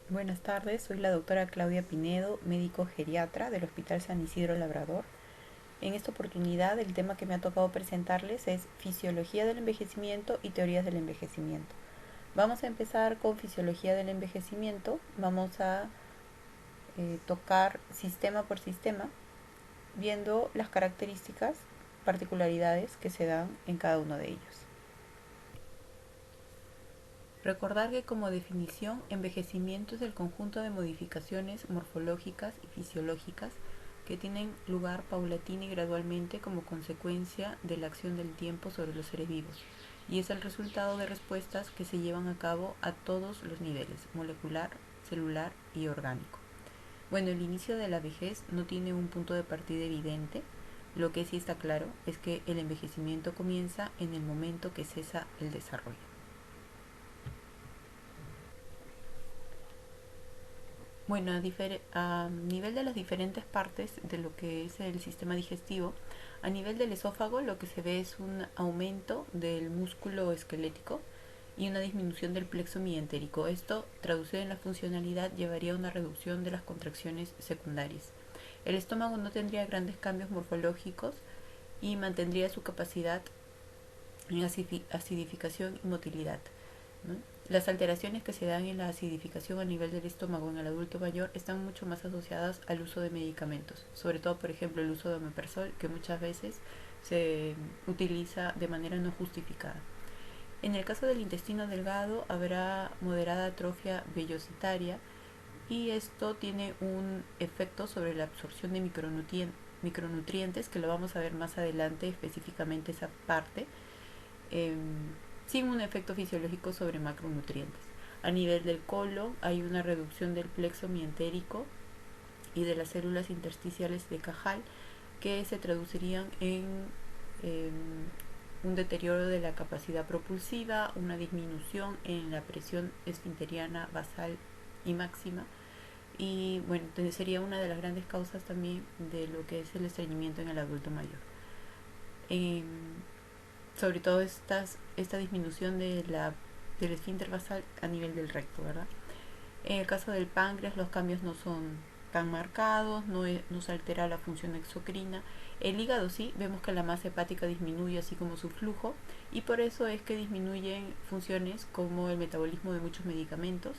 Buenas tardes, soy la doctora Claudia Pinedo, médico geriatra del Hospital San Isidro Labrador. En esta oportunidad el tema que me ha tocado presentarles es fisiología del envejecimiento y teorías del envejecimiento. Vamos a empezar con fisiología del envejecimiento, vamos a tocar sistema por sistema, viendo las características, particularidades que se dan en cada uno de ellos. Recordar que como definición, envejecimiento es el conjunto de modificaciones morfológicas y fisiológicas que tienen lugar paulatina y gradualmente como consecuencia de la acción del tiempo sobre los seres vivos, y es el resultado de respuestas que se llevan a cabo a todos los niveles, molecular, celular y orgánico. Bueno, el inicio de la vejez no tiene un punto de partida evidente. Lo que sí está claro es que el envejecimiento comienza en el momento que cesa el desarrollo. Bueno, a nivel de las diferentes partes de lo que es el sistema digestivo, a nivel del esófago lo que se ve es un aumento del músculo esquelético y una disminución del plexo mientérico. Esto, traducido en la funcionalidad, llevaría a una reducción de las contracciones secundarias. El estómago no tendría grandes cambios morfológicos y mantendría su capacidad en acidificación y motilidad, ¿no? Las alteraciones que se dan en la acidificación a nivel del estómago en el adulto mayor están mucho más asociadas al uso de medicamentos, sobre todo, por ejemplo, el uso de omeprazol, que muchas veces se utiliza de manera no justificada. En el caso del intestino delgado habrá moderada atrofia vellositaria y esto tiene un efecto sobre la absorción de micronutrientes, que lo vamos a ver más adelante específicamente esa parte, eh, sin un efecto fisiológico sobre macronutrientes. A nivel del colon hay una reducción del plexo mientérico y de las células intersticiales de Cajal, que se traducirían en eh, un deterioro de la capacidad propulsiva, una disminución en la presión esfinteriana basal y máxima, y bueno, sería una de las grandes causas también de lo que es el estreñimiento en el adulto mayor. Eh, Sobre todo esta disminución del esfínter basal a nivel del recto, ¿verdad? En el caso del páncreas los cambios no son tan marcados, no se altera la función exocrina. El hígado sí, vemos que la masa hepática disminuye así como su flujo, y por eso es que disminuyen funciones como el metabolismo de muchos medicamentos,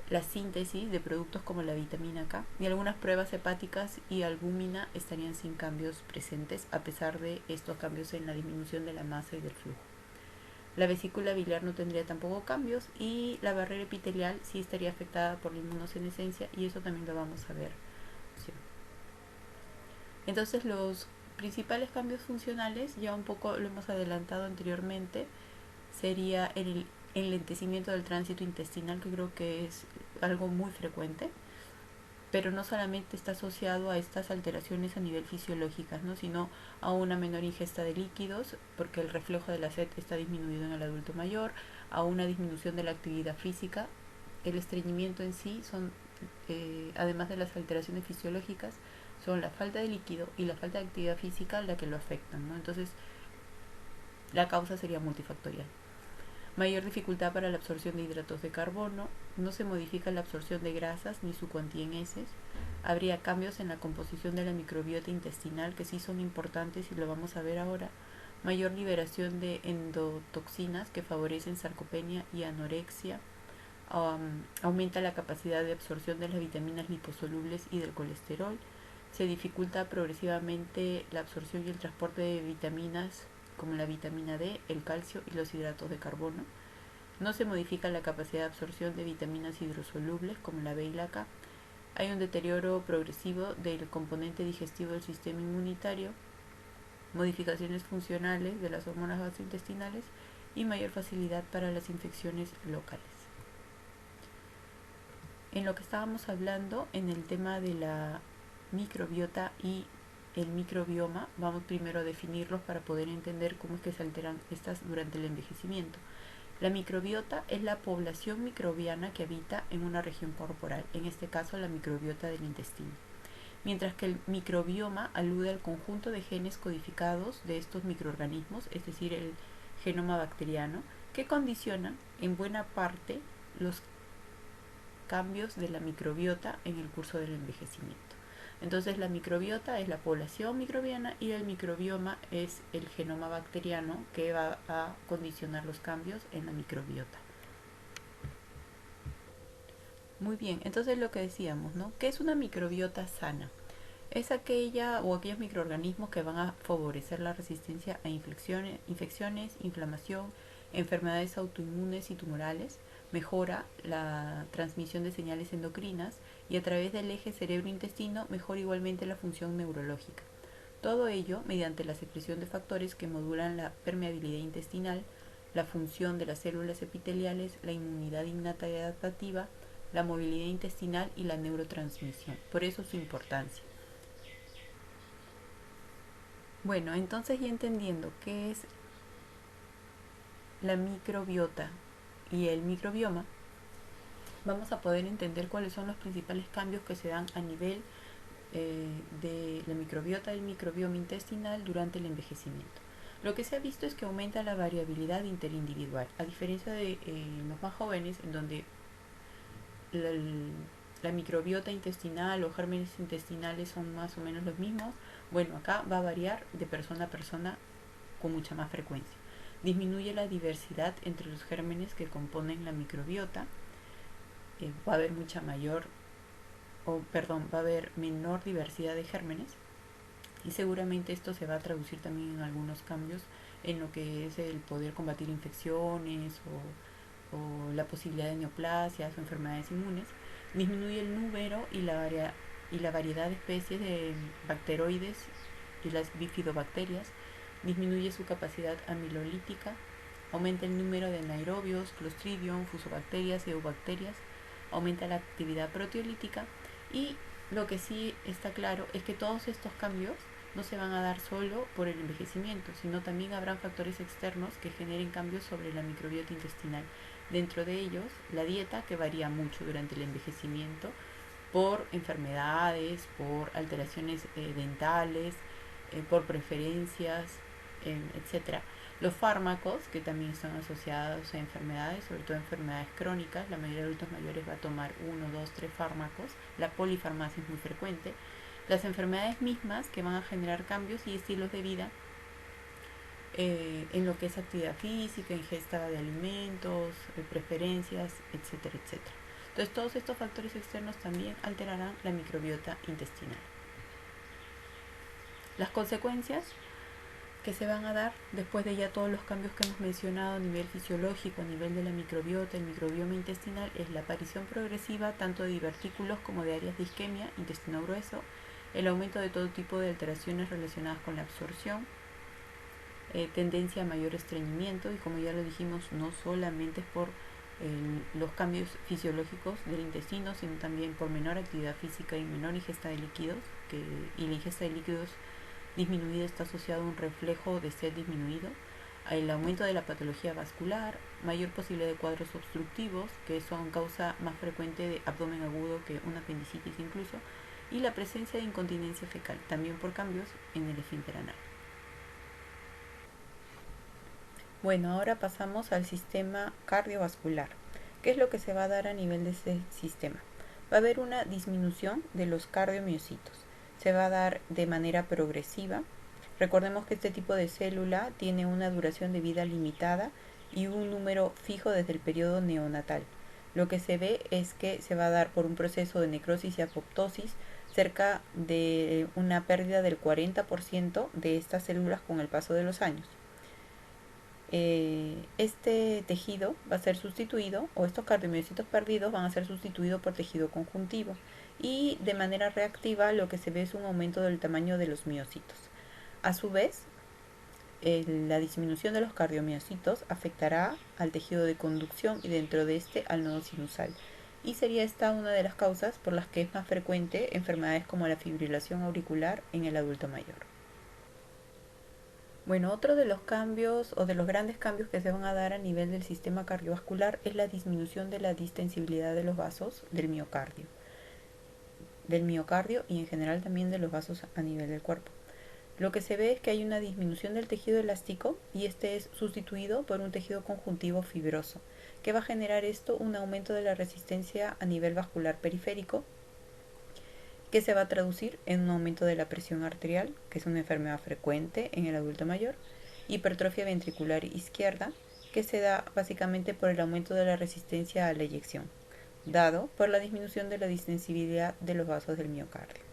la síntesis de productos como la vitamina K, y algunas pruebas hepáticas y albúmina estarían sin cambios presentes a pesar de estos cambios en la disminución de la masa y del flujo. La vesícula biliar no tendría tampoco cambios y la barrera epitelial sí estaría afectada por la inmunosenescencia, y eso también lo vamos a ver. Sí. Entonces los principales cambios funcionales, ya un poco lo hemos adelantado anteriormente, sería el enlentecimiento del tránsito intestinal, que creo que es algo muy frecuente, pero no solamente está asociado a estas alteraciones a nivel fisiológicas, ¿no? Sino a una menor ingesta de líquidos, porque el reflejo de la sed está disminuido en el adulto mayor, a una disminución de la actividad física. El estreñimiento en sí son, además de las alteraciones fisiológicas, son la falta de líquido y la falta de actividad física la que lo afectan, ¿no? Entonces la causa sería multifactorial. Mayor dificultad para la absorción de hidratos de carbono, no se modifica la absorción de grasas ni su cuantía en heces, habría cambios en la composición de la microbiota intestinal que sí son importantes y lo vamos a ver ahora, mayor liberación de endotoxinas que favorecen sarcopenia y anorexia, aumenta la capacidad de absorción de las vitaminas liposolubles y del colesterol, se dificulta progresivamente la absorción y el transporte de vitaminas como la vitamina D, el calcio y los hidratos de carbono. No se modifica la capacidad de absorción de vitaminas hidrosolubles como la B y la K. Hay un deterioro progresivo del componente digestivo del sistema inmunitario, modificaciones funcionales de las hormonas gastrointestinales y mayor facilidad para las infecciones locales. En lo que estábamos hablando en el tema de la microbiota y el microbioma, vamos primero a definirlos para poder entender cómo es que se alteran estas durante el envejecimiento. La microbiota es la población microbiana que habita en una región corporal, en este caso la microbiota del intestino, mientras que el microbioma alude al conjunto de genes codificados de estos microorganismos, es decir, el genoma bacteriano, que condicionan en buena parte los cambios de la microbiota en el curso del envejecimiento. Entonces la microbiota es la población microbiana y el microbioma es el genoma bacteriano que va a condicionar los cambios en la microbiota. Muy bien, entonces lo que decíamos, ¿no? ¿Qué es una microbiota sana? Es aquella o aquellos microorganismos que van a favorecer la resistencia a infecciones, inflamación, enfermedades autoinmunes y tumorales, mejora la transmisión de señales endocrinas y a través del eje cerebro-intestino mejora igualmente la función neurológica. Todo ello mediante la secreción de factores que modulan la permeabilidad intestinal, la función de las células epiteliales, la inmunidad innata y adaptativa, la movilidad intestinal y la neurotransmisión. Por eso su importancia. Bueno, entonces ya entendiendo qué es la microbiota y el microbioma, vamos a poder entender cuáles son los principales cambios que se dan a nivel de la microbiota y el microbioma intestinal durante el envejecimiento. Lo que se ha visto es que aumenta la variabilidad interindividual, a diferencia de los más jóvenes, en donde la, la microbiota intestinal o gérmenes intestinales son más o menos los mismos. Bueno, acá va a variar de persona a persona con mucha más frecuencia. Disminuye la diversidad entre los gérmenes que componen la microbiota. Va a haber va a haber menor diversidad de gérmenes y seguramente esto se va a traducir también en algunos cambios en lo que es el poder combatir infecciones o la posibilidad de neoplasias o enfermedades inmunes. Disminuye el número y la variedad de especies de bacteroides y las bifidobacterias. Disminuye su capacidad amilolítica. Aumenta el número de anaerobios, clostridium, fusobacterias y eubacterias. Aumenta la actividad proteolítica. Y lo que sí está claro es que todos estos cambios no se van a dar solo por el envejecimiento, sino también habrán factores externos que generen cambios sobre la microbiota intestinal. Dentro de ellos, la dieta, que varía mucho durante el envejecimiento por enfermedades, por alteraciones dentales, por preferencias, etcétera. Los fármacos, que también están asociados a enfermedades, sobre todo enfermedades crónicas. La mayoría de adultos mayores va a tomar 1, 2, 3 fármacos. La polifarmacia es muy frecuente. Las enfermedades mismas que van a generar cambios y estilos de vida en lo que es actividad física, ingesta de alimentos, preferencias, etcétera, etcétera. Entonces todos estos factores externos también alterarán la microbiota intestinal. Las consecuencias que se van a dar después de ya todos los cambios que hemos mencionado a nivel fisiológico, a nivel de la microbiota, el microbioma intestinal, es la aparición progresiva tanto de divertículos como de áreas de isquemia, intestino grueso, el aumento de todo tipo de alteraciones relacionadas con la absorción, tendencia a mayor estreñimiento, y como ya lo dijimos, no solamente es por los cambios fisiológicos del intestino, sino también por menor actividad física y menor ingesta de líquidos, y la ingesta de líquidos disminuida está asociado a un reflejo de sed disminuido, el aumento de la patología vascular, mayor posibilidad de cuadros obstructivos, que son causa más frecuente de abdomen agudo que una apendicitis incluso, y la presencia de incontinencia fecal, también por cambios en el esfínter anal. Bueno, ahora pasamos al sistema cardiovascular. ¿Qué es lo que se va a dar a nivel de este sistema? Va a haber una disminución de los cardiomiocitos. Se va a dar de manera progresiva. Recordemos que este tipo de célula tiene una duración de vida limitada y un número fijo desde el periodo neonatal. Lo que se ve es que se va a dar por un proceso de necrosis y apoptosis, cerca de una pérdida del 40% de estas células con el paso de los años. Este tejido va a ser sustituido, o estos cardiomiocitos perdidos van a ser sustituidos por tejido conjuntivo, y de manera reactiva lo que se ve es un aumento del tamaño de los miocitos. A su vez, la disminución de los cardiomiocitos afectará al tejido de conducción y dentro de este al nodo sinusal, y sería esta una de las causas por las que es más frecuente enfermedades como la fibrilación auricular en el adulto mayor. Bueno, otro de los cambios o de los grandes cambios que se van a dar a nivel del sistema cardiovascular es la disminución de la distensibilidad de los vasos del miocardio y en general también de los vasos a nivel del cuerpo. Lo que se ve es que hay una disminución del tejido elástico y este es sustituido por un tejido conjuntivo fibroso, ¿Qué va a generar esto? Un aumento de la resistencia a nivel vascular periférico, que se va a traducir en un aumento de la presión arterial, que es una enfermedad frecuente en el adulto mayor, hipertrofia ventricular izquierda, que se da básicamente por el aumento de la resistencia a la eyección, dado por la disminución de la distensibilidad de los vasos del miocardio.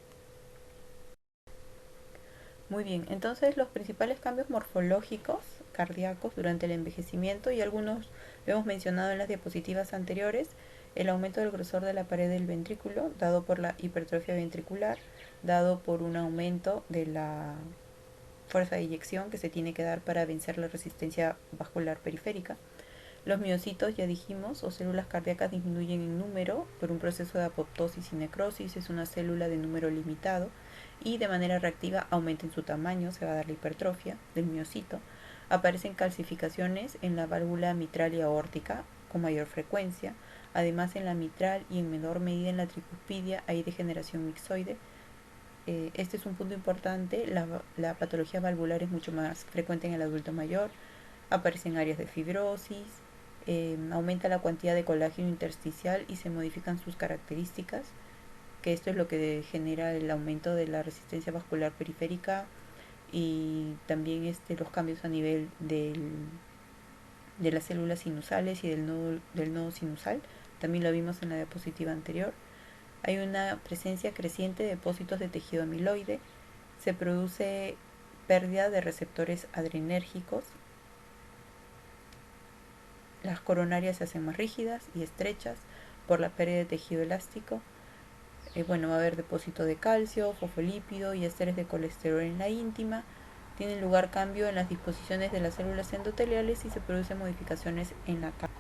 Muy bien, entonces los principales cambios morfológicos cardíacos durante el envejecimiento, y algunos lo hemos mencionado en las diapositivas anteriores: el aumento del grosor de la pared del ventrículo, dado por la hipertrofia ventricular, dado por un aumento de la fuerza de eyección que se tiene que dar para vencer la resistencia vascular periférica. Los miocitos, ya dijimos, o células cardíacas, disminuyen en número por un proceso de apoptosis y necrosis. Es una célula de número limitado y de manera reactiva aumenta en su tamaño, se va a dar la hipertrofia del miocito. Aparecen calcificaciones en la válvula mitral y aórtica con mayor frecuencia. Además, en la mitral y en menor medida en la tricuspidia hay degeneración mixoide. Este es un punto importante. La patología valvular es mucho más frecuente en el adulto mayor. Aparecen áreas de fibrosis, aumenta la cantidad de colágeno intersticial y se modifican sus características, que esto es lo que genera el aumento de la resistencia vascular periférica, y también los cambios a nivel de las células sinusales y del nodo sinusal. También lo vimos en la diapositiva anterior. Hay una presencia creciente de depósitos de tejido amiloide. Se produce pérdida de receptores adrenérgicos. Las coronarias se hacen más rígidas y estrechas por la pérdida de tejido elástico. Va a haber depósito de calcio, fosfolípido y esteres de colesterol en la íntima. Tienen lugar cambio en las disposiciones de las células endoteliales y se producen modificaciones en la capa.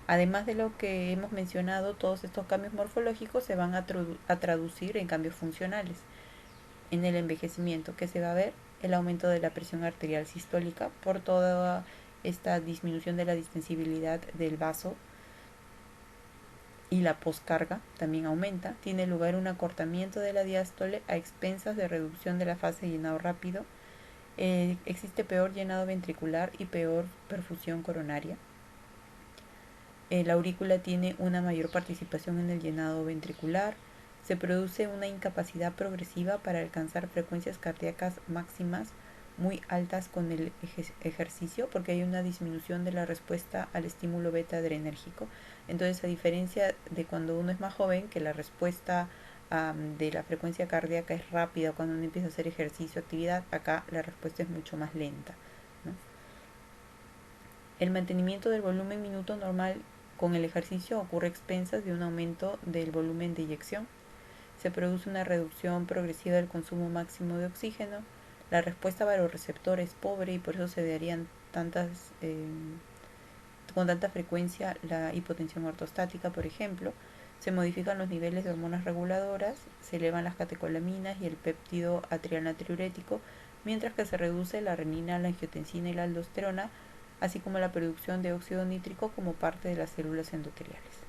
Además de lo que hemos mencionado, todos estos cambios morfológicos se van a traducir en cambios funcionales. En el envejecimiento, que se va a ver el aumento de la presión arterial sistólica por toda esta disminución de la distensibilidad del vaso, y la poscarga también aumenta. Tiene lugar un acortamiento de la diástole a expensas de reducción de la fase de llenado rápido. Existe peor llenado ventricular y peor perfusión coronaria. La aurícula tiene una mayor participación en el llenado ventricular. Se produce una incapacidad progresiva para alcanzar frecuencias cardíacas máximas muy altas con el ejercicio, porque hay una disminución de la respuesta al estímulo beta adrenérgico. Entonces, a diferencia de cuando uno es más joven, que la respuesta de la frecuencia cardíaca es rápida cuando uno empieza a hacer ejercicio, actividad, acá la respuesta es mucho más lenta, ¿no? El mantenimiento del volumen minuto normal con el ejercicio ocurre a expensas de un aumento del volumen de eyección. Se produce una reducción progresiva del consumo máximo de oxígeno. La respuesta varoreceptor es pobre y por eso se darían con tanta frecuencia la hipotensión ortostática, por ejemplo. Se modifican los niveles de hormonas reguladoras, se elevan las catecolaminas y el péptido atrial natriurético, mientras que se reduce la renina, la angiotensina y la aldosterona, así como la producción de óxido nítrico como parte de las células endoteliales.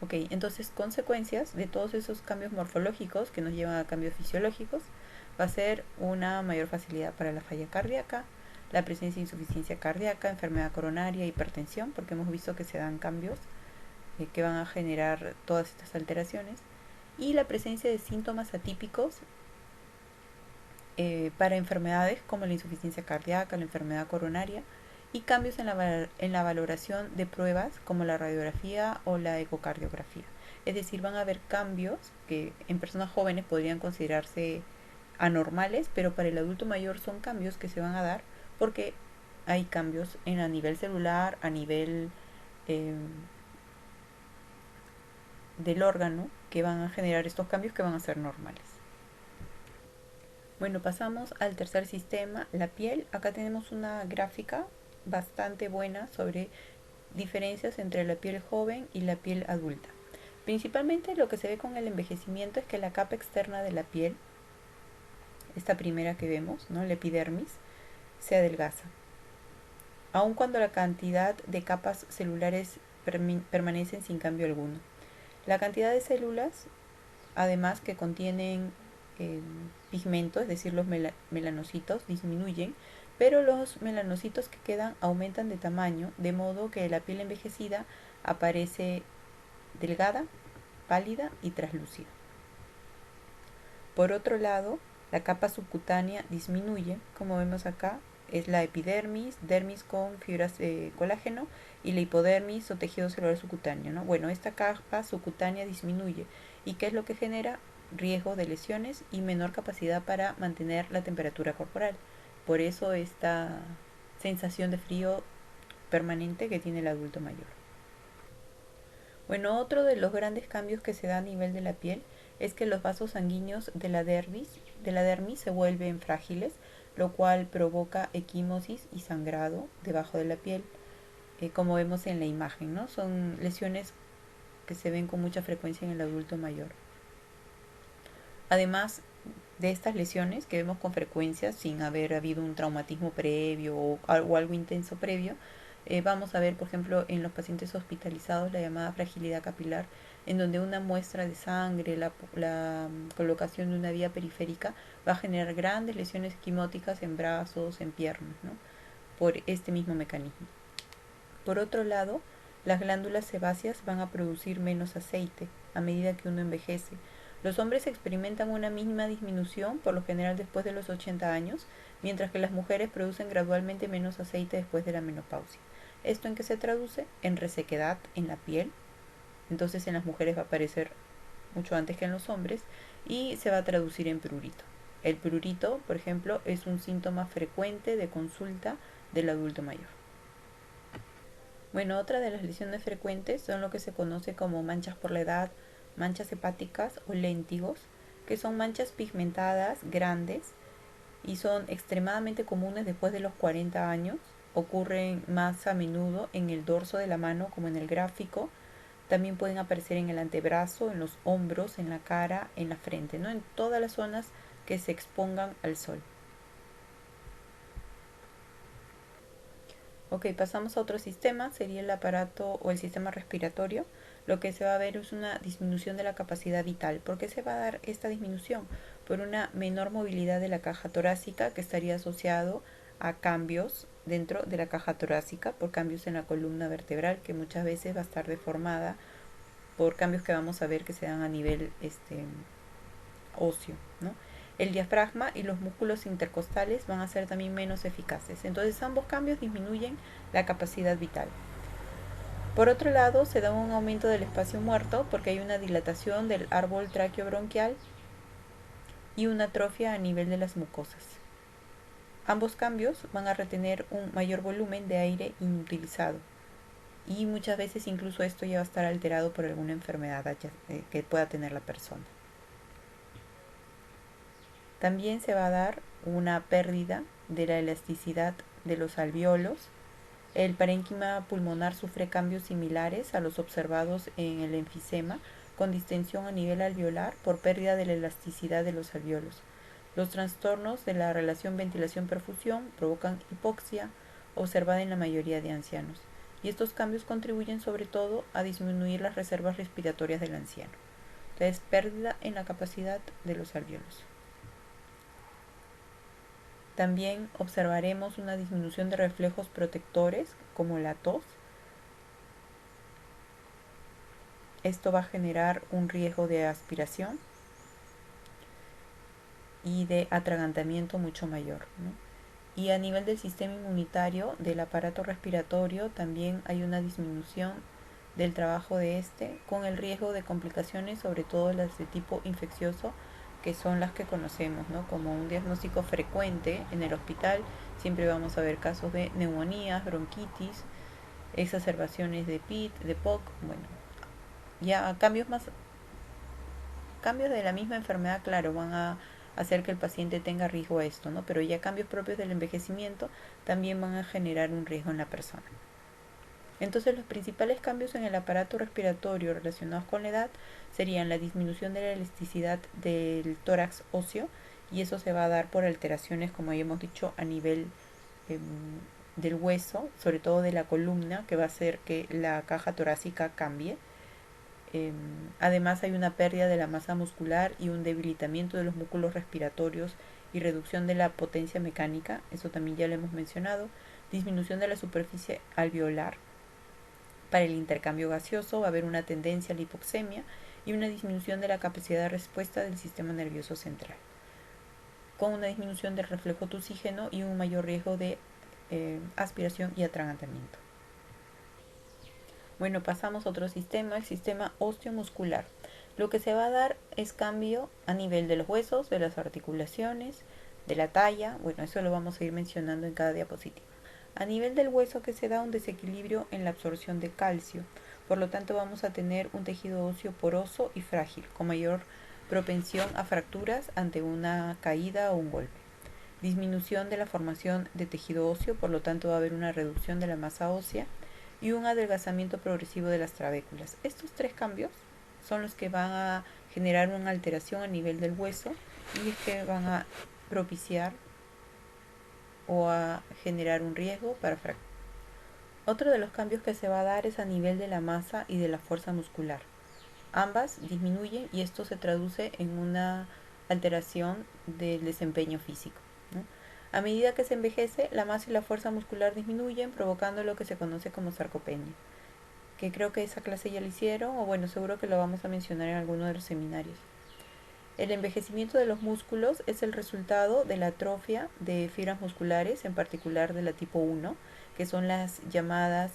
Ok, entonces consecuencias de todos esos cambios morfológicos que nos llevan a cambios fisiológicos va a ser una mayor facilidad para la falla cardíaca, la presencia de insuficiencia cardíaca, enfermedad coronaria, hipertensión, porque hemos visto que se dan cambios que van a generar todas estas alteraciones, y la presencia de síntomas atípicos para enfermedades como la insuficiencia cardíaca, la enfermedad coronaria, y cambios en la valoración de pruebas como la radiografía o la ecocardiografía. Es decir, van a haber cambios que en personas jóvenes podrían considerarse anormales, pero para el adulto mayor son cambios que se van a dar porque hay cambios a nivel celular, a nivel del órgano, que van a generar estos cambios que van a ser normales. Bueno, pasamos al tercer sistema, la piel. Acá tenemos una gráfica bastante buena sobre diferencias entre la piel joven y la piel adulta. Principalmente lo que se ve con el envejecimiento es que la capa externa de la piel, esta primera que vemos, ¿no?, la epidermis, se adelgaza, aun cuando la cantidad de capas celulares permanecen sin cambio alguno. La cantidad de células, además, que contienen pigmentos, es decir, los melanocitos, disminuyen, pero los melanocitos que quedan aumentan de tamaño, de modo que la piel envejecida aparece delgada, pálida y traslúcida. Por otro lado, la capa subcutánea disminuye, como vemos acá, es la epidermis, dermis con fibras de colágeno y la hipodermis o tejido celular subcutáneo, ¿no? Bueno, esta capa subcutánea disminuye. ¿Y qué es lo que genera? Riesgo de lesiones y menor capacidad para mantener la temperatura corporal. Por eso esta sensación de frío permanente que tiene el adulto mayor. Bueno, otro de los grandes cambios que se da a nivel de la piel es que los vasos sanguíneos de la dermis se vuelven frágiles, lo cual provoca equimosis y sangrado debajo de la piel, como vemos en la imagen, ¿no? Son lesiones que se ven con mucha frecuencia en el adulto mayor. Además de estas lesiones que vemos con frecuencia sin haber habido un traumatismo previo o algo intenso previo, vamos a ver, por ejemplo, en los pacientes hospitalizados la llamada fragilidad capilar, en donde una muestra de sangre, la colocación de una vía periférica va a generar grandes lesiones quimóticas en brazos, en piernas, ¿no? Por este mismo mecanismo. Por otro lado, las glándulas sebáceas van a producir menos aceite a medida que uno envejece. Los hombres experimentan una mínima disminución, por lo general después de los 80 años, mientras que las mujeres producen gradualmente menos aceite después de la menopausia. ¿Esto en qué se traduce? En resequedad en la piel. Entonces en las mujeres va a aparecer mucho antes que en los hombres y se va a traducir en prurito. El prurito, por ejemplo, es un síntoma frecuente de consulta del adulto mayor. Bueno, otra de las lesiones frecuentes son lo que se conoce como manchas por la edad, manchas hepáticas o léntigos, que son manchas pigmentadas grandes y son extremadamente comunes después de los 40 años. Ocurren más a menudo en el dorso de la mano, como en el gráfico. También pueden aparecer en el antebrazo, en los hombros, en la cara, en la frente, ¿no? En todas las zonas que se expongan al sol. Ok, pasamos a otro sistema, sería el aparato o el sistema respiratorio. Lo que se va a ver es una disminución de la capacidad vital. ¿Por qué se va a dar esta disminución? Por una menor movilidad de la caja torácica que estaría asociado a cambios dentro de la caja torácica, por cambios en la columna vertebral que muchas veces va a estar deformada por cambios que vamos a ver que se dan a nivel óseo, ¿no? El diafragma y los músculos intercostales van a ser también menos eficaces. Entonces ambos cambios disminuyen la capacidad vital. Por otro lado, se da un aumento del espacio muerto porque hay una dilatación del árbol traqueobronquial y una atrofia a nivel de las mucosas. Ambos cambios van a retener un mayor volumen de aire inutilizado y muchas veces incluso esto ya va a estar alterado por alguna enfermedad que pueda tener la persona. También se va a dar una pérdida de la elasticidad de los alvéolos. El parénquima pulmonar sufre cambios similares a los observados en el enfisema, con distensión a nivel alveolar por pérdida de la elasticidad de los alvéolos. Los trastornos de la relación ventilación-perfusión provocan hipoxia, observada en la mayoría de ancianos, y estos cambios contribuyen sobre todo a disminuir las reservas respiratorias del anciano. Entonces, pérdida en la capacidad de los alvéolos. También observaremos una disminución de reflejos protectores como la tos. Esto va a generar un riesgo de aspiración y de atragantamiento mucho mayor, ¿no? Y a nivel del sistema inmunitario, del aparato respiratorio, también hay una disminución del trabajo de con el riesgo de complicaciones, sobre todo las de tipo infeccioso, que son las que conocemos, ¿no? Como un diagnóstico frecuente en el hospital, siempre vamos a ver casos de neumonías, bronquitis, exacerbaciones de PIT, de POC, bueno, ya cambios de la misma enfermedad, claro, van a hacer que el paciente tenga riesgo a esto, ¿no? Pero ya cambios propios del envejecimiento también van a generar un riesgo en la persona. Entonces, los principales cambios en el aparato respiratorio relacionados con la edad serían la disminución de la elasticidad del tórax óseo, y eso se va a dar por alteraciones, como ya hemos dicho, a nivel del hueso, sobre todo de la columna, que va a hacer que la caja torácica cambie. Además hay una pérdida de la masa muscular y un debilitamiento de los músculos respiratorios y reducción de la potencia mecánica, eso también ya lo hemos mencionado, disminución de la superficie alveolar. Para el intercambio gaseoso va a haber una tendencia a la hipoxemia y una disminución de la capacidad de respuesta del sistema nervioso central, con una disminución del reflejo tusígeno y un mayor riesgo de aspiración y atragantamiento. Bueno, pasamos a otro sistema, el sistema osteomuscular. Lo que se va a dar es cambio a nivel de los huesos, de las articulaciones, de la talla. Bueno, eso lo vamos a ir mencionando en cada diapositiva. A nivel del hueso que se da un desequilibrio en la absorción de calcio. Por lo tanto, vamos a tener un tejido óseo poroso y frágil, con mayor propensión a fracturas ante una caída o un golpe. Disminución de la formación de tejido óseo, por lo tanto va a haber una reducción de la masa ósea y un adelgazamiento progresivo de las trabéculas. Estos tres cambios son los que van a generar una alteración a nivel del hueso y es que van a propiciar o a generar un riesgo para fractura. Otro de los cambios que se va a dar es a nivel de la masa y de la fuerza muscular. Ambas disminuyen y esto se traduce en una alteración del desempeño físico, ¿no? A medida que se envejece, la masa y la fuerza muscular disminuyen, provocando lo que se conoce como sarcopenia, que creo que esa clase ya la hicieron, o bueno, seguro que lo vamos a mencionar en alguno de los seminarios. El envejecimiento de los músculos es el resultado de la atrofia de fibras musculares, en particular de la tipo 1, que son las llamadas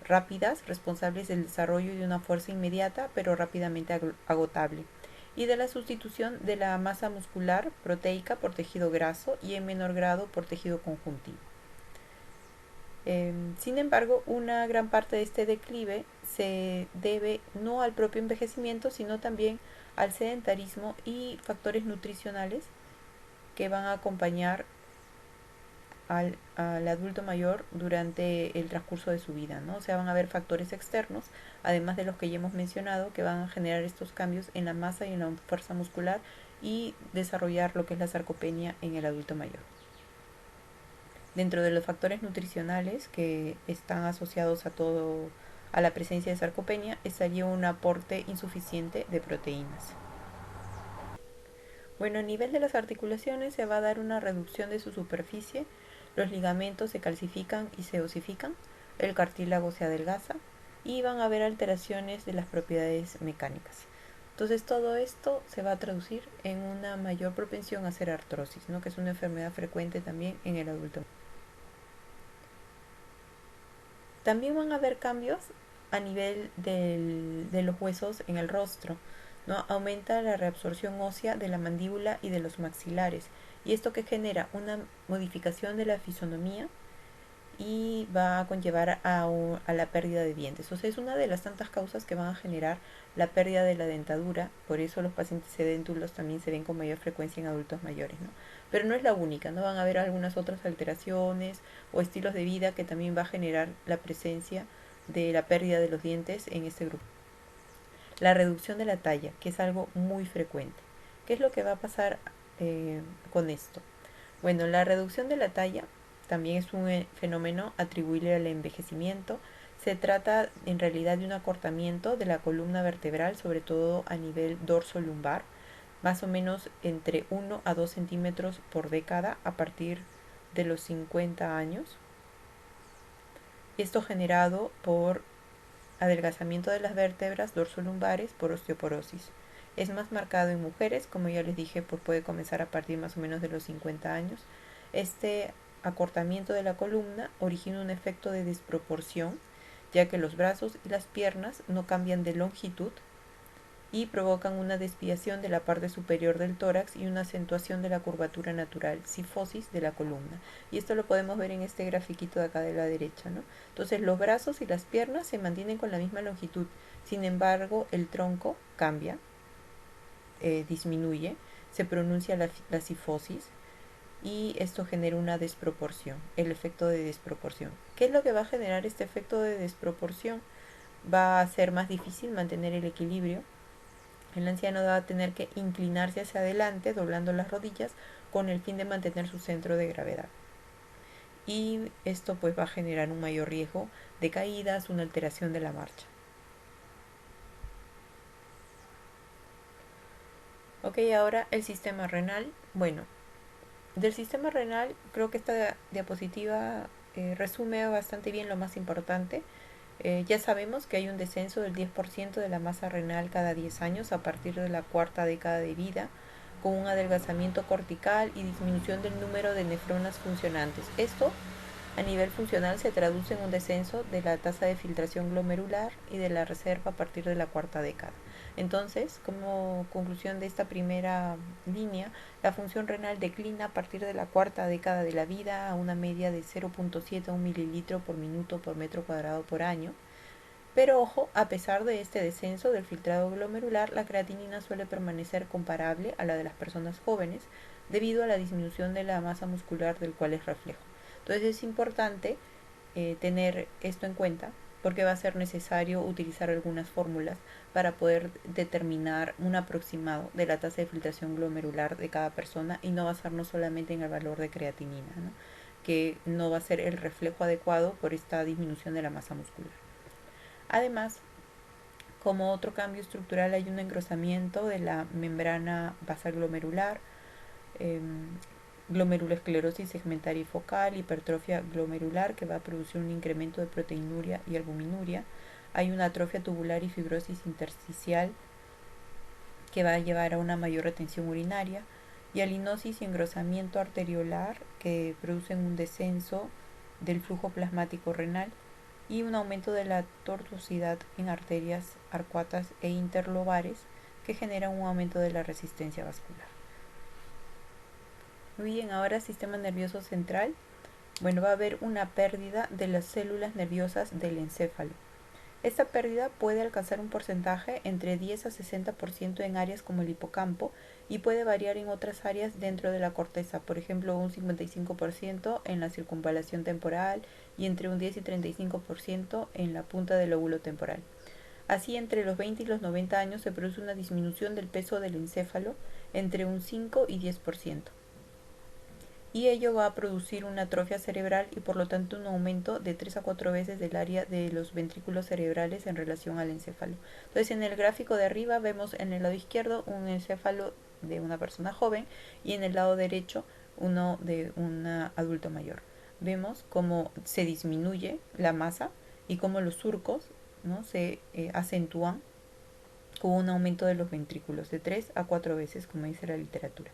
rápidas, responsables del desarrollo de una fuerza inmediata pero rápidamente agotable, y de la sustitución de la masa muscular proteica por tejido graso y en menor grado por tejido conjuntivo. Sin embargo, una gran parte de este declive se debe no al propio envejecimiento, sino también al sedentarismo y factores nutricionales que van a acompañar al adulto mayor durante el transcurso de su vida, ¿no? O sea, van a haber factores externos, además de los que ya hemos mencionado, que van a generar estos cambios en la masa y en la fuerza muscular y desarrollar lo que es la sarcopenia en el adulto mayor. Dentro de los factores nutricionales que están asociados a la presencia de sarcopenia estaría un aporte insuficiente de proteínas. Bueno, a nivel de las articulaciones se va a dar una reducción de su superficie, los ligamentos se calcifican y se osifican, el cartílago se adelgaza y van a haber alteraciones de las propiedades mecánicas. Entonces todo esto se va a traducir en una mayor propensión a hacer artrosis, ¿no? Que es una enfermedad frecuente también en el adulto. También van a haber cambios a nivel de los huesos en el rostro, ¿no? Aumenta la reabsorción ósea de la mandíbula y de los maxilares, y esto que genera una modificación de la fisonomía y va a conllevar a la pérdida de dientes. O sea, es una de las tantas causas que van a generar la pérdida de la dentadura, por eso los pacientes sedéntulos también se ven con mayor frecuencia en adultos mayores, ¿no? Pero no es la única, ¿no? Van a haber algunas otras alteraciones o estilos de vida que también va a generar la presencia de la pérdida de los dientes en este grupo. La reducción de la talla, que es algo muy frecuente. ¿Qué es lo que va a pasar con esto? Bueno, la reducción de la talla también es un fenómeno atribuible al envejecimiento. Se trata en realidad de un acortamiento de la columna vertebral, sobre todo a nivel dorso-lumbar, más o menos entre 1 a 2 centímetros por década a partir de los 50 años. Esto generado por adelgazamiento de las vértebras dorsolumbares por osteoporosis. Es más marcado en mujeres, como ya les dije, pues puede comenzar a partir más o menos de los 50 años. Este acortamiento de la columna origina un efecto de desproporción, ya que los brazos y las piernas no cambian de longitud y provocan una desviación de la parte superior del tórax y una acentuación de la curvatura natural, cifosis de la columna. Y esto lo podemos ver en este grafiquito de acá de la derecha, ¿no? Entonces los brazos y las piernas se mantienen con la misma longitud, sin embargo el tronco cambia, disminuye, se pronuncia la cifosis y esto genera una desproporción, el efecto de desproporción. ¿Qué es lo que va a generar este efecto de desproporción? Va a ser más difícil mantener el equilibrio. El anciano va a tener que inclinarse hacia adelante, doblando las rodillas, con el fin de mantener su centro de gravedad. Y esto pues va a generar un mayor riesgo de caídas, una alteración de la marcha. Ok, ahora el sistema renal. Bueno, Del sistema renal, creo que esta diapositiva resume bastante bien lo más importante. Ya sabemos que hay un descenso del 10% de la masa renal cada 10 años a partir de la cuarta década de vida, con un adelgazamiento cortical y disminución del número de nefronas funcionantes. Esto, a nivel funcional, se traduce en un descenso de la tasa de filtración glomerular y de la reserva a partir de la cuarta década. Entonces, como conclusión de esta primera línea, la función renal declina a partir de la cuarta década de la vida a una media de 0.7 a 1 mililitro por minuto por metro cuadrado por año. Pero ojo, a pesar de este descenso del filtrado glomerular, la creatinina suele permanecer comparable a la de las personas jóvenes debido a la disminución de la masa muscular del cual es reflejo. Entonces es importante tener esto en cuenta porque va a ser necesario utilizar algunas fórmulas para poder determinar un aproximado de la tasa de filtración glomerular de cada persona y no basarnos solamente en el valor de creatinina, ¿no? Que no va a ser el reflejo adecuado por esta disminución de la masa muscular. Además, como otro cambio estructural, hay un engrosamiento de la membrana basal glomerular, eh, glomerulosclerosis segmentaria y focal, hipertrofia glomerular que va a producir un incremento de proteinuria y albuminuria. Hay una atrofia tubular y fibrosis intersticial que va a llevar a una mayor retención urinaria, y alinosis y engrosamiento arteriolar que producen un descenso del flujo plasmático renal y un aumento de la tortuosidad en arterias arcuatas e interlobares que genera un aumento de la resistencia vascular. Muy bien, ahora sistema nervioso central. Bueno, va a haber una pérdida de las células nerviosas del encéfalo. Esta pérdida puede alcanzar un porcentaje entre 10 a 60% en áreas como el hipocampo y puede variar en otras áreas dentro de la corteza, por ejemplo un 55% en la circunvalación temporal y entre un 10 y 35% en la punta del lóbulo temporal. Así, entre los 20 y los 90 años se produce una disminución del peso del encéfalo entre un 5 y 10%. Y ello va a producir una atrofia cerebral y por lo tanto un aumento de 3 a 4 veces del área de los ventrículos cerebrales en relación al encéfalo. Entonces, en el gráfico de arriba vemos en el lado izquierdo un encéfalo de una persona joven y en el lado derecho uno de un adulto mayor. Vemos cómo se disminuye la masa y cómo los surcos, ¿no?, se acentúan con un aumento de los ventrículos de 3 a 4 veces, como dice la literatura.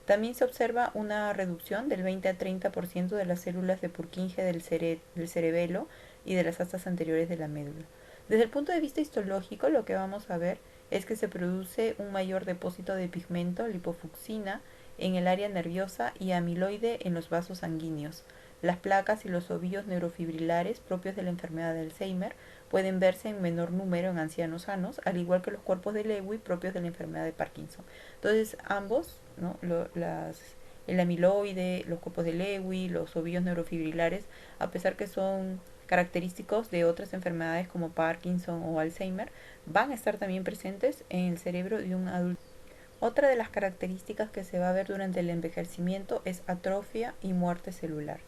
También se observa una reducción del 20 a 30% de las células de Purkinje del cerebelo y de las astas anteriores de la médula. Desde el punto de vista histológico, lo que vamos a ver es que se produce un mayor depósito de pigmento, lipofucsina, en el área nerviosa y amiloide en los vasos sanguíneos. Las placas y los ovillos neurofibrilares propios de la enfermedad de Alzheimer pueden verse en menor número en ancianos sanos, al igual que los cuerpos de Lewy propios de la enfermedad de Parkinson. Entonces, ambos, ¿no?, el amiloide, los cuerpos de Lewy, los ovillos neurofibrilares, a pesar que son característicos de otras enfermedades como Parkinson o Alzheimer, van a estar también presentes en el cerebro de un adulto. Otra de las características que se va a ver durante el envejecimiento es atrofia y muerte celular.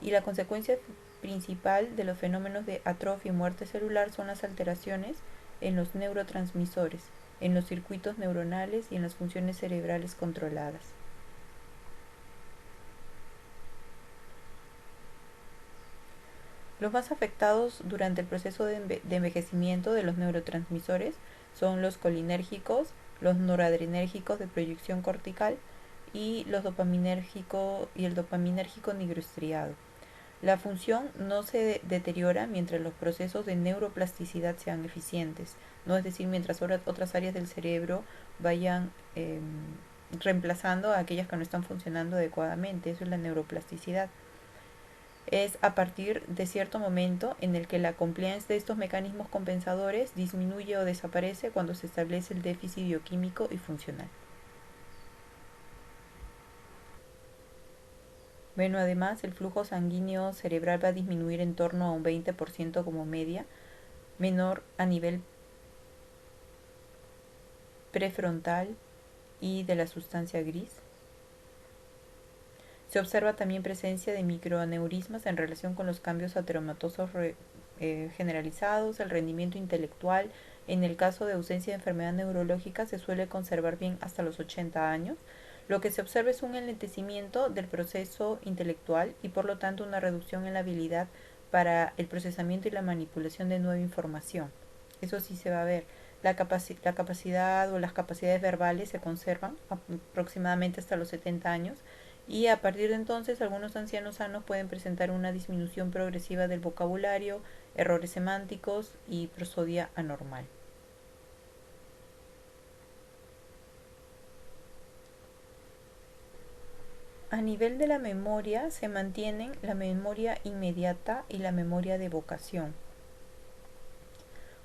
Y la consecuencia principal de los fenómenos de atrofia y muerte celular son las alteraciones en los neurotransmisores, en los circuitos neuronales y en las funciones cerebrales controladas. Los más afectados durante el proceso de envejecimiento de los neurotransmisores son los colinérgicos, los noradrenérgicos de proyección cortical y los dopaminérgico y el dopaminérgico nigroestriado. La función no se deteriora mientras los procesos de neuroplasticidad sean eficientes, ¿no? Es decir, mientras otras áreas del cerebro vayan reemplazando a aquellas que no están funcionando adecuadamente. Eso es la neuroplasticidad. Es a partir de cierto momento en el que la compliance de estos mecanismos compensadores disminuye o desaparece cuando se establece el déficit bioquímico y funcional. Bueno, además el flujo sanguíneo cerebral va a disminuir en torno a un 20% como media, menor a nivel prefrontal y de la sustancia gris. Se observa también presencia de microaneurismas en relación con los cambios ateromatosos generalizados, el rendimiento intelectual. En el caso de ausencia de enfermedad neurológica se suele conservar bien hasta los 80 años. Lo que se observa es un enlentecimiento del proceso intelectual y por lo tanto una reducción en la habilidad para el procesamiento y la manipulación de nueva información. Eso sí se va a ver. La capacidad o las capacidades verbales se conservan aproximadamente hasta los 70 años y a partir de entonces algunos ancianos sanos pueden presentar una disminución progresiva del vocabulario, errores semánticos y prosodia anormal. A nivel de la memoria se mantienen la memoria inmediata y la memoria de evocación.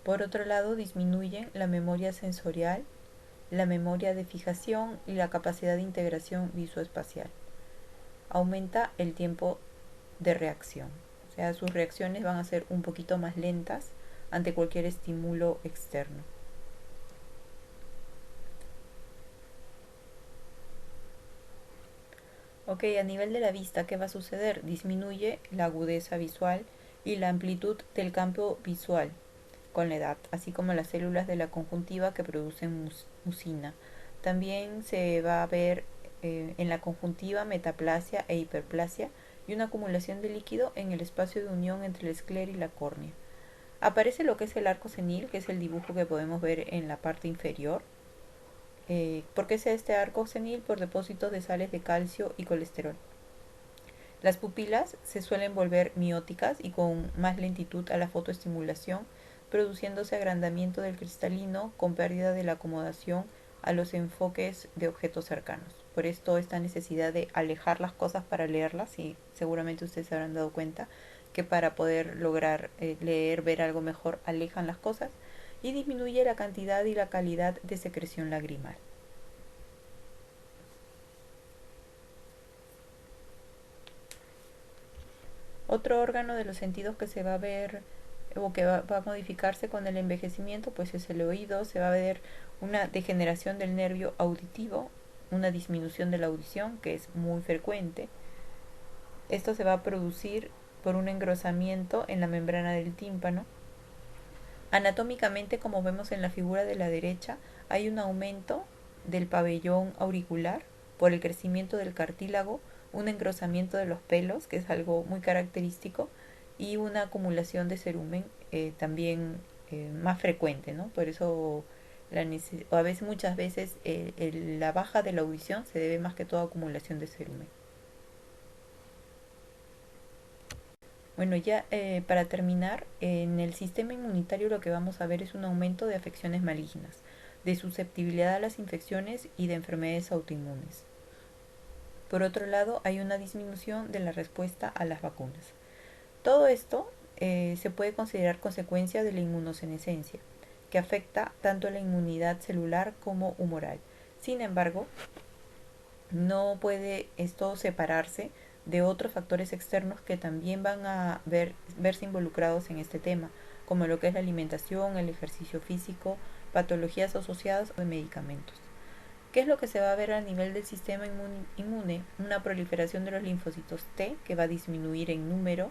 Por otro lado, disminuyen la memoria sensorial, la memoria de fijación y la capacidad de integración visoespacial. Aumenta el tiempo de reacción. O sea, sus reacciones van a ser un poquito más lentas ante cualquier estímulo externo. Ok, a nivel de la vista, ¿qué va a suceder? Disminuye la agudeza visual y la amplitud del campo visual con la edad, así como las células de la conjuntiva que producen mucina. También se va a ver en la conjuntiva metaplasia e hiperplasia y una acumulación de líquido en el espacio de unión entre el esclero y la córnea. Aparece lo que es el arco senil, que es el dibujo que podemos ver en la parte inferior. ¿Por qué se este arco senil? Por depósitos de sales de calcio y colesterol. Las pupilas se suelen volver mióticas y con más lentitud a la fotoestimulación, produciéndose agrandamiento del cristalino con pérdida de la acomodación a los enfoques de objetos cercanos. Por esto esta necesidad de alejar las cosas para leerlas, y seguramente ustedes se habrán dado cuenta que para poder lograr leer, ver algo mejor, alejan las cosas y disminuye la cantidad y la calidad de secreción lagrimal. Otro órgano de los sentidos que se va a ver o que va a modificarse con el envejecimiento, pues es el oído. Se va a ver una degeneración del nervio auditivo, una disminución de la audición, que es muy frecuente. Esto se va a producir por un engrosamiento en la membrana del tímpano. Anatómicamente, como vemos en la figura de la derecha, hay un aumento del pabellón auricular por el crecimiento del cartílago, un engrosamiento de los pelos, que es algo muy característico, y una acumulación de cerumen también más frecuente, ¿no? Por eso a veces, muchas veces la baja de la audición se debe más que todo a acumulación de cerumen. Bueno, ya para terminar, en el sistema inmunitario lo que vamos a ver es un aumento de afecciones malignas, de susceptibilidad a las infecciones y de enfermedades autoinmunes. Por otro lado, hay una disminución de la respuesta a las vacunas. Todo esto se puede considerar consecuencia de la inmunosenescencia, que afecta tanto a la inmunidad celular como humoral. Sin embargo, no puede esto separarse de otros factores externos que también van a verse involucrados en este tema, como lo que es la alimentación, el ejercicio físico, patologías asociadas o de medicamentos. ¿Qué es lo que se va a ver a nivel del sistema inmune? Una proliferación de los linfocitos T, que va a disminuir en número,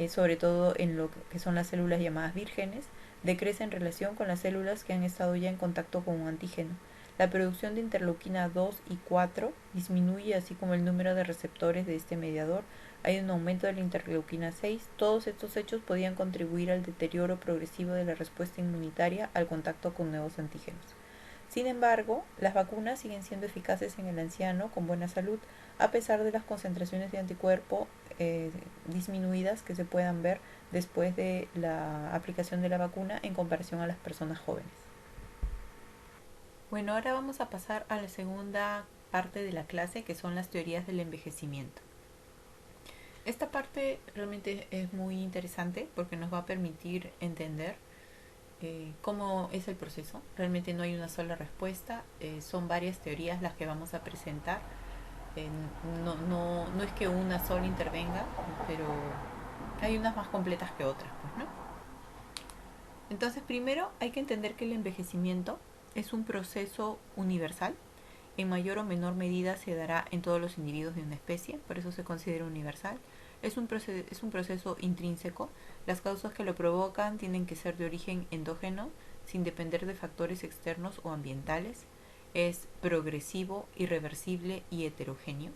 sobre todo en lo que son las células llamadas vírgenes, decrece en relación con las células que han estado ya en contacto con un antígeno. La producción de interleuquina 2 y 4 disminuye, así como el número de receptores de este mediador. Hay un aumento de la interleuquina 6. Todos estos hechos podían contribuir al deterioro progresivo de la respuesta inmunitaria al contacto con nuevos antígenos. Sin embargo, las vacunas siguen siendo eficaces en el anciano con buena salud, a pesar de las concentraciones de anticuerpo disminuidas que se puedan ver después de la aplicación de la vacuna en comparación a las personas jóvenes. Bueno, ahora vamos a pasar a la segunda parte de la clase, que son las teorías del envejecimiento. Esta parte realmente es muy interesante porque nos va a permitir entender cómo es el proceso. Realmente no hay una sola respuesta, son varias teorías las que vamos a presentar. No es que una sola intervenga, pero hay unas más completas que otras, pues, ¿no? Entonces, primero hay que entender que el envejecimiento es un proceso universal. En mayor o menor medida se dará en todos los individuos de una especie, por eso se considera universal. Es un proceso intrínseco. Las causas que lo provocan tienen que ser de origen endógeno, sin depender de factores externos o ambientales. es progresivo, irreversible y heterogéneo.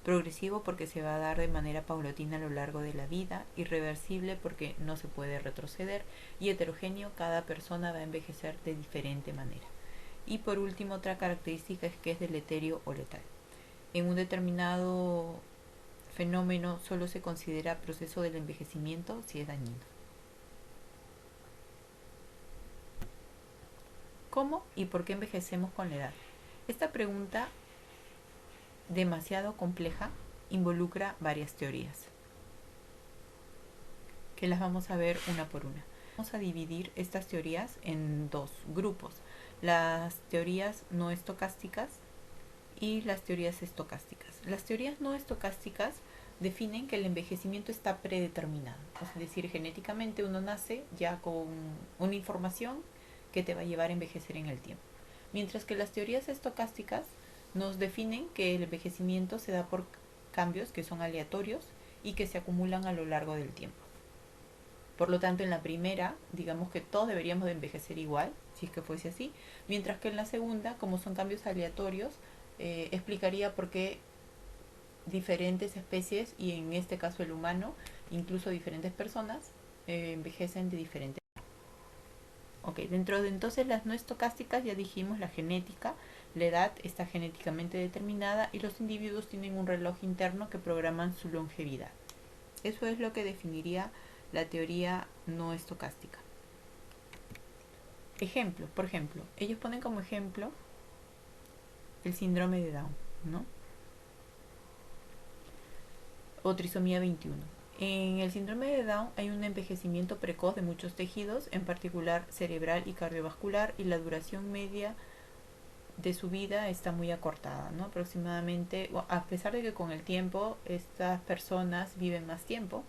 Progresivo porque se va a dar de manera paulatina a lo largo de la vida, irreversible porque no se puede retroceder, y heterogéneo, cada persona va a envejecer de diferente manera. Y por último, otra característica es que es deleterio o letal. En un determinado fenómeno solo se considera proceso del envejecimiento si es dañino. ¿Cómo y por qué envejecemos con la edad? Esta pregunta, demasiado compleja, involucra varias teorías, que las vamos a ver una por una. Vamos a dividir estas teorías en dos grupos: las teorías no estocásticas y las teorías estocásticas. Las teorías no estocásticas definen que el envejecimiento está predeterminado, es decir, genéticamente uno nace ya con una información que te va a llevar a envejecer en el tiempo. Mientras que las teorías estocásticas nos definen que el envejecimiento se da por cambios que son aleatorios y que se acumulan a lo largo del tiempo. Por lo tanto, en la primera, digamos que todos deberíamos de envejecer igual, si es que fuese así, mientras que en la segunda, como son cambios aleatorios, explicaría por qué diferentes especies, y en este caso el humano, incluso diferentes personas, envejecen de diferente. Ok, dentro de entonces las no estocásticas ya dijimos la genética, la edad está genéticamente determinada y los individuos tienen un reloj interno que programan su longevidad. Eso es lo que definiría la teoría no estocástica. Ejemplo, por ejemplo, ellos ponen como ejemplo el síndrome de Down, ¿no? O trisomía 21. En el síndrome de Down hay un envejecimiento precoz de muchos tejidos, en particular cerebral y cardiovascular, y la duración media de su vida está muy acortada, ¿no? Aproximadamente, a pesar de que con el tiempo estas personas viven más tiempo,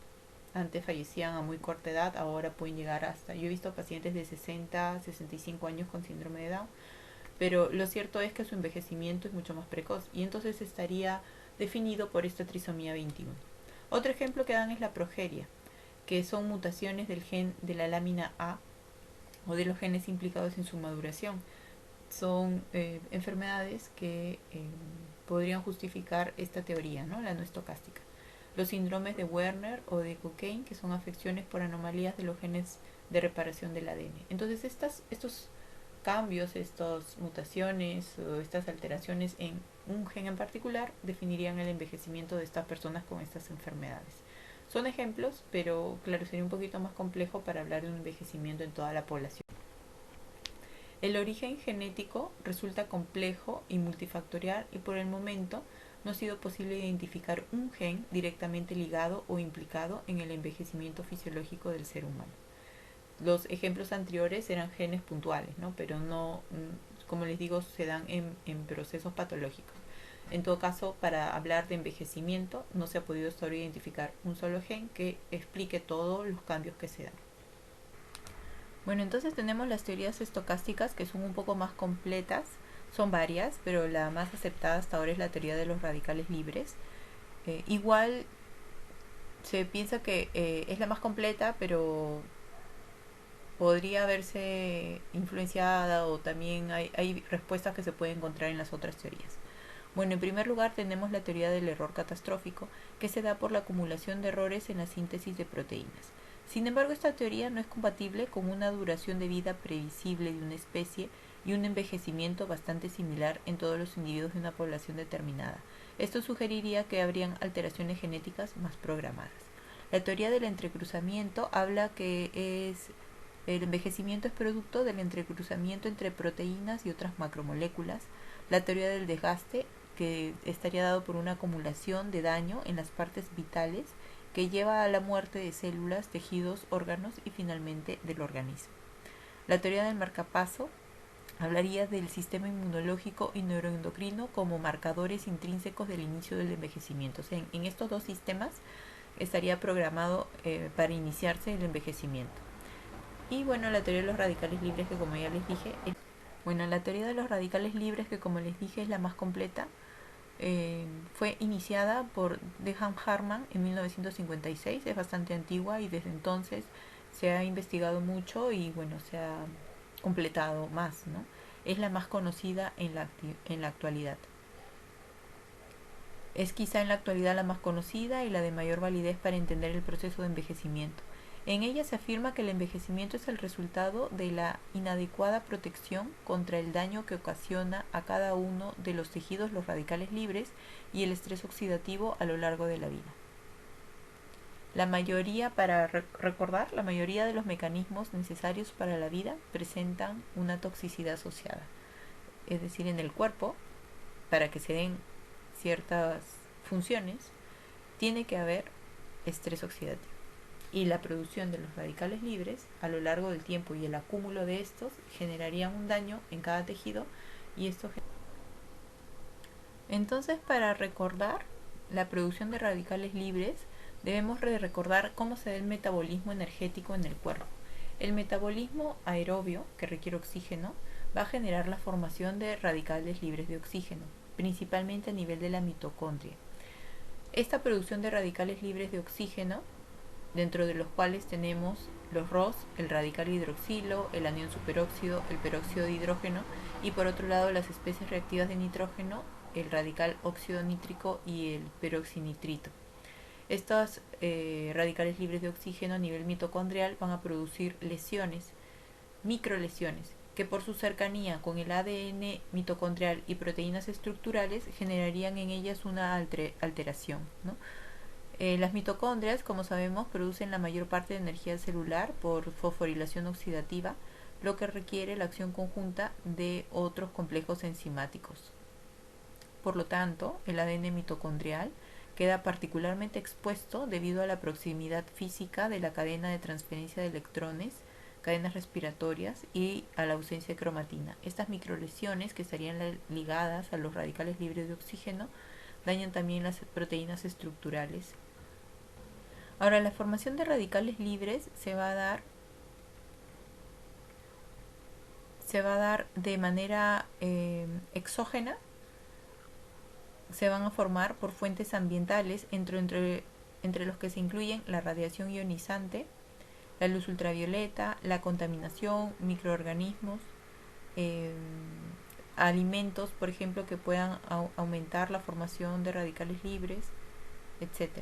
antes fallecían a muy corta edad, ahora pueden llegar hasta, yo he visto pacientes de 60, 65 años con síndrome de Down, pero lo cierto es que su envejecimiento es mucho más precoz y entonces estaría definido por esta trisomía 21. Otro ejemplo que dan es la progeria, que son mutaciones del gen de la lámina A o de los genes implicados en su maduración. Son enfermedades que podrían justificar esta teoría, ¿no? La no estocástica. Los síndromes de Werner o de Cockayne, que son afecciones por anomalías de los genes de reparación del ADN. Entonces estos cambios, estas mutaciones o estas alteraciones en un gen en particular definirían el envejecimiento de estas personas con estas enfermedades. Son ejemplos, pero claro, sería un poquito más complejo para hablar de un envejecimiento en toda la población. El origen genético resulta complejo y multifactorial y por el momento no ha sido posible identificar un gen directamente ligado o implicado en el envejecimiento fisiológico del ser humano. Los ejemplos anteriores eran genes puntuales, ¿no? Pero no, como les digo, se dan en procesos patológicos. En todo caso, para hablar de envejecimiento no se ha podido hasta ahora identificar un solo gen que explique todos los cambios que se dan. Bueno, entonces tenemos las teorías estocásticas, que son un poco más completas, son varias, pero la más aceptada hasta ahora es la teoría de los radicales libres. Igual se piensa que es la más completa, pero podría verse influenciada, o también hay respuestas que se pueden encontrar en las otras teorías. Bueno, en primer lugar tenemos la teoría del error catastrófico, que se da por la acumulación de errores en la síntesis de proteínas. Sin embargo, esta teoría no es compatible con una duración de vida previsible de una especie y un envejecimiento bastante similar en todos los individuos de una población determinada. Esto sugeriría que habrían alteraciones genéticas más programadas. La teoría del entrecruzamiento habla que el envejecimiento es producto del entrecruzamiento entre proteínas y otras macromoléculas. La teoría del desgaste, que estaría dado por una acumulación de daño en las partes vitales que lleva a la muerte de células, tejidos, órganos y finalmente del organismo. La teoría del marcapaso hablaría del sistema inmunológico y neuroendocrino como marcadores intrínsecos del inicio del envejecimiento. O sea, en estos dos sistemas estaría programado para iniciarse el envejecimiento. Y bueno, la teoría de los radicales libres, que como ya les dije, la teoría de los radicales libres, que como les dije es la más completa, fue iniciada por Dehan Harman en 1956, es bastante antigua y desde entonces se ha investigado mucho y bueno, se ha completado más, ¿no? es la más conocida en la actualidad. Es quizá en la actualidad la más conocida y la de mayor validez para entender el proceso de envejecimiento. En ella se afirma que el envejecimiento es el resultado de la inadecuada protección contra el daño que ocasiona a cada uno de los tejidos los radicales libres y el estrés oxidativo a lo largo de la vida. La mayoría, para recordar, la mayoría de los mecanismos necesarios para la vida presentan una toxicidad asociada. Es decir, en el cuerpo, para que se den ciertas funciones, tiene que haber estrés oxidativo. Y la producción de los radicales libres a lo largo del tiempo y el acúmulo de estos generarían un daño en cada tejido y esto. Entonces, para recordar la producción de radicales libres, debemos recordar cómo se da el metabolismo energético en el cuerpo. El metabolismo aerobio, que requiere oxígeno, va a generar la formación de radicales libres de oxígeno, principalmente a nivel de la mitocondria. Esta producción de radicales libres de oxígeno, dentro de los cuales tenemos los ROS, el radical hidroxilo, el anión superóxido, el peróxido de hidrógeno y por otro lado las especies reactivas de nitrógeno, el radical óxido nítrico y el peroxinitrito. Estos radicales libres de oxígeno a nivel mitocondrial van a producir lesiones, microlesiones, que por su cercanía con el ADN mitocondrial y proteínas estructurales generarían en ellas una alteración, ¿no? Las mitocondrias, como sabemos, producen la mayor parte de energía celular por fosforilación oxidativa, lo que requiere la acción conjunta de otros complejos enzimáticos. Por lo tanto, el ADN mitocondrial queda particularmente expuesto debido a la proximidad física de la cadena de transferencia de electrones, cadenas respiratorias y a la ausencia de cromatina. Estas microlesiones, que estarían ligadas a los radicales libres de oxígeno, dañan también las proteínas estructurales. Ahora, la formación de radicales libres se va a dar de manera exógena. Se van a formar por fuentes ambientales entre los que se incluyen la radiación ionizante, la luz ultravioleta, la contaminación, microorganismos, alimentos, por ejemplo, que puedan aumentar la formación de radicales libres, etc.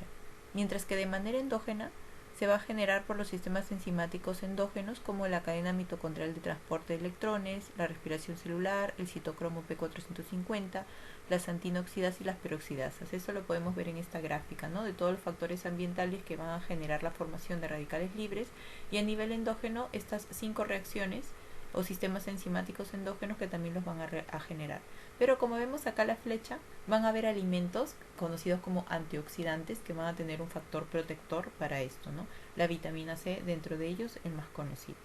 Mientras que de manera endógena se va a generar por los sistemas enzimáticos endógenos como la cadena mitocondrial de transporte de electrones, la respiración celular, el citocromo P450, las antinoxidasas y las peroxidasas. Eso lo podemos ver en esta gráfica, ¿no? De todos los factores ambientales que van a generar la formación de radicales libres, y a nivel endógeno estas 5 reacciones o sistemas enzimáticos endógenos que también los van a generar. Pero como vemos acá la flecha, van a haber alimentos conocidos como antioxidantes que van a tener un factor protector para esto, ¿no? La vitamina C, dentro de ellos el más conocido.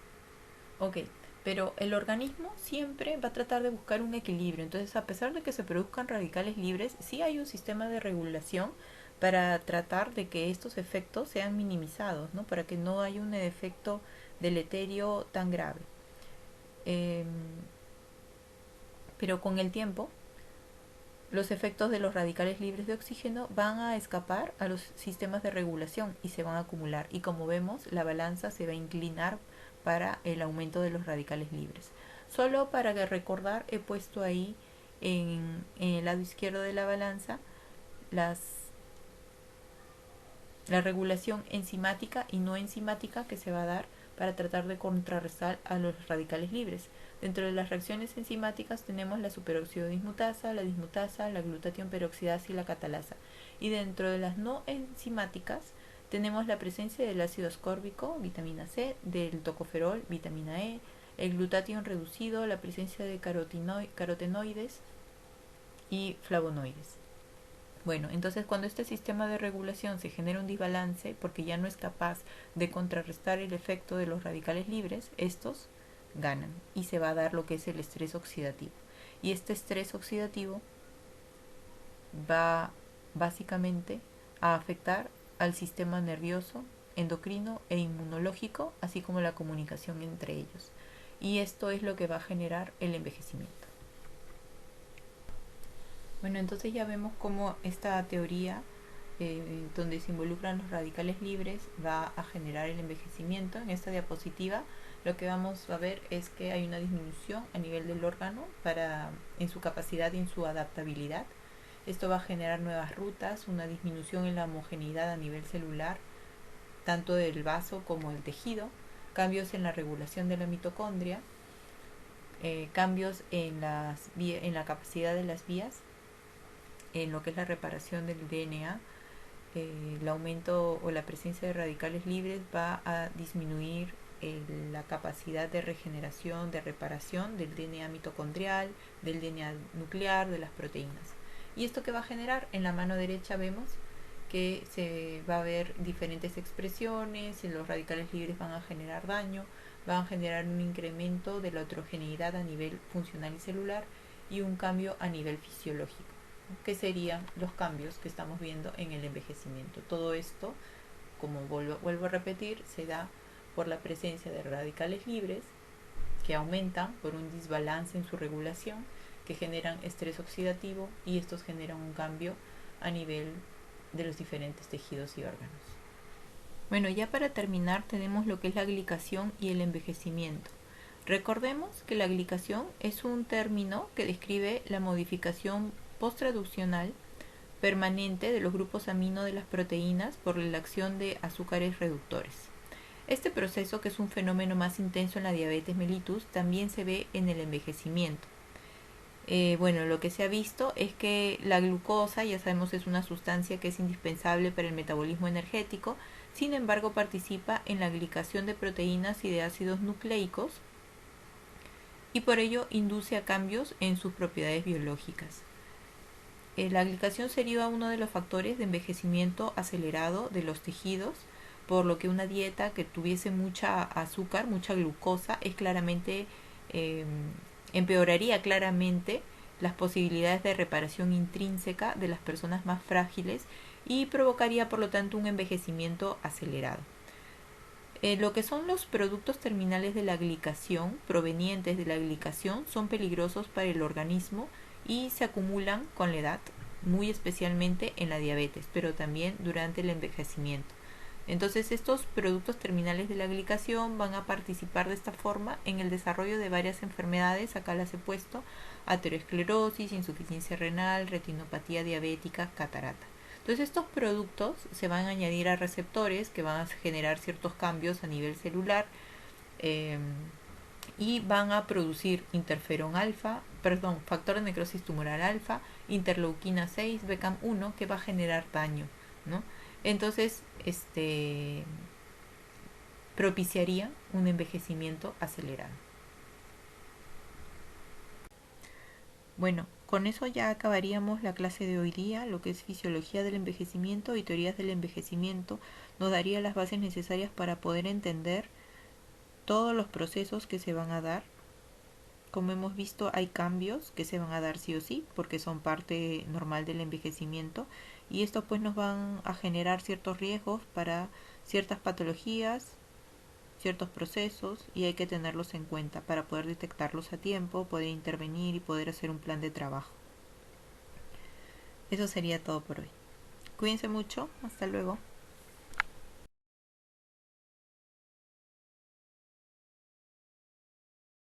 Ok, pero el organismo siempre va a tratar de buscar un equilibrio. Entonces, a pesar de que se produzcan radicales libres, sí hay un sistema de regulación para tratar de que estos efectos sean minimizados, ¿no? Para que no haya un efecto deleterio tan grave. Pero con el tiempo, los efectos de los radicales libres de oxígeno van a escapar a los sistemas de regulación y se van a acumular. Y como vemos, la balanza se va a inclinar para el aumento de los radicales libres. Solo para recordar, he puesto ahí en el lado izquierdo de la balanza la regulación enzimática y no enzimática que se va a dar para tratar de contrarrestar a los radicales libres. Dentro de las reacciones enzimáticas tenemos la superóxido dismutasa, la dismutasa, la glutatión peroxidasa y la catalasa. Y dentro de las no enzimáticas tenemos la presencia del ácido ascórbico, vitamina C, del tocoferol, vitamina E, el glutatión reducido, la presencia de carotenoides y flavonoides. Bueno, entonces cuando este sistema de regulación se genera un desbalance porque ya no es capaz de contrarrestar el efecto de los radicales libres, estos ganan y se va a dar lo que es el estrés oxidativo. Y este estrés oxidativo va básicamente a afectar al sistema nervioso, endocrino e inmunológico, así como la comunicación entre ellos. Y esto es lo que va a generar el envejecimiento. Bueno, entonces ya vemos cómo esta teoría, donde se involucran los radicales libres, va a generar el envejecimiento. En esta diapositiva lo que vamos a ver es que hay una disminución a nivel del órgano en su capacidad y en su adaptabilidad. Esto va a generar nuevas rutas, una disminución en la homogeneidad a nivel celular, tanto del vaso como del tejido, cambios en la regulación de la mitocondria, cambios en la capacidad de las vías, en lo que es la reparación del DNA. El aumento o la presencia de radicales libres va a disminuir la capacidad de regeneración, de reparación del DNA mitocondrial, del DNA nuclear, de las proteínas. ¿Y esto qué va a generar? En la mano derecha vemos que se va a ver diferentes expresiones, los radicales libres van a generar daño, van a generar un incremento de la heterogeneidad a nivel funcional y celular y un cambio a nivel fisiológico, que serían los cambios que estamos viendo en el envejecimiento. Todo esto, como vuelvo a repetir, se da por la presencia de radicales libres que aumentan por un desbalance en su regulación, que generan estrés oxidativo y estos generan un cambio a nivel de los diferentes tejidos y órganos. Bueno, ya para terminar tenemos lo que es la glicación y el envejecimiento. Recordemos que la glicación es un término que describe la modificación posttraduccional permanente de los grupos amino de las proteínas por la acción de azúcares reductores. Este proceso, que es un fenómeno más intenso en la diabetes mellitus, también se ve en el envejecimiento. Lo que se ha visto es que la glucosa, ya sabemos, es una sustancia que es indispensable para el metabolismo energético, sin embargo participa en la glicación de proteínas y de ácidos nucleicos y por ello induce a cambios en sus propiedades biológicas. La glicación sería uno de los factores de envejecimiento acelerado de los tejidos, por lo que una dieta que tuviese mucha azúcar, mucha glucosa, empeoraría claramente las posibilidades de reparación intrínseca de las personas más frágiles y provocaría por lo tanto un envejecimiento acelerado. Lo que son los productos terminales de la glicación, provenientes de la glicación, son peligrosos para el organismo y se acumulan con la edad, muy especialmente en la diabetes, pero también durante el envejecimiento. Entonces estos productos terminales de la glicación van a participar de esta forma en el desarrollo de varias enfermedades. Acá las he puesto: aterosclerosis, insuficiencia renal, retinopatía diabética, catarata. Entonces estos productos se van a añadir a receptores que van a generar ciertos cambios a nivel celular y van a producir factor de necrosis tumoral alfa, interleuquina 6, BCAM1, que va a generar daño, ¿no? Entonces, propiciaría un envejecimiento acelerado. Bueno, con eso ya acabaríamos la clase de hoy día. Lo que es fisiología del envejecimiento y teorías del envejecimiento nos daría las bases necesarias para poder entender todos los procesos que se van a dar. Como hemos visto, hay cambios que se van a dar sí o sí, porque son parte normal del envejecimiento, y esto pues nos van a generar ciertos riesgos para ciertas patologías, ciertos procesos, y hay que tenerlos en cuenta para poder detectarlos a tiempo, poder intervenir y poder hacer un plan de trabajo. Eso sería todo por hoy. Cuídense mucho, hasta luego.